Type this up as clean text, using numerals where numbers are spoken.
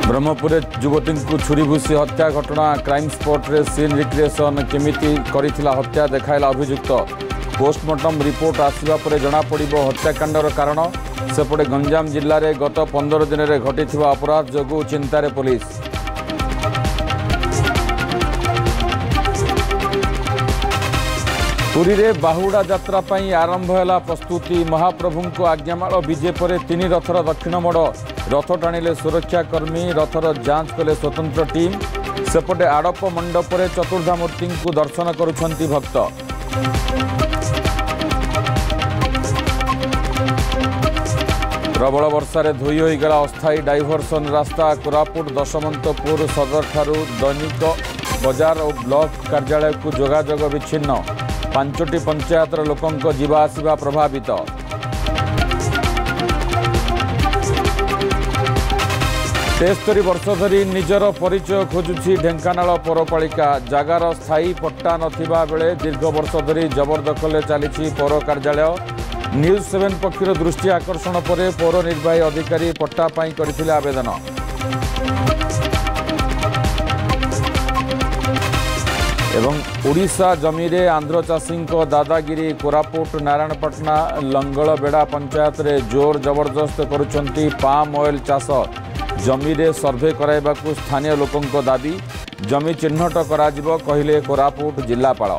ब्रह्मपुर युवती को छुरी भूसी हत्या घटना क्राइम स्पॉट रे सीन रिक्रिएशन केमिति करिथिला हत्या देखाइला अभियुक्त पोस्टमार्टम रिपोर्ट आसिबा परे जणा पड़िबो हत्याकांडर कारण। सेपटे गंजाम जिल्ला रे गत 15 दिन रे घटिथिबा अपराध जोगु चिंतारे पुलिस। पुरी रे बाहुड़ा यात्रा पई आरंभ हैला प्रस्तुति। महाप्रभु को आज्ञामाल विजे पर 3 रथर दक्षिण मोड़ रथ टाणिले सुरक्षाकर्मी। रथर जांच कले स्वतंत्र टीम। सेपटे आड़प मंडप रे चतुर्धामूर्ति को दर्शन करुछंती भक्त। प्रबल वर्षारे धोई होईगला अस्थायी डाइभरसन रास्ता। कोरापुट दशमंतपुर सदर ठारू दैनिक बजार और ब्लॉक कार्यालय को जोगाजोग विच्छिन्न। 5टी पंचायतर लोकंक जीवा आसिबा प्रभावित। 73 वर्ष धरी निजर परिचय खोजुछि ढेंकानाल पौरपालिका। जागार स्थायी पट्टा नथिबा बेले दीर्घ वर्ष धरी जबरदखल चलिछि पौर कार्यालय। न्यूज 7 पक्षर दृष्टि आकर्षण पर पौर निर्वाही अधिकारी पट्टा पाई करथिले आवेदन। एवं ओडिशा जमी रे आंध्र चाषी दादागिरी। कोरापुट नारायणपाटना लंगलबेड़ा पंचायत रे जोर जबरदस्त करुछंती पाम ऑयल चाष। जमी रे सर्वे कराइबाकू स्थानीय लोकंक दाबी। जमी चिन्हट कराजिबो कहिले कोरापुट जिल्लापाल।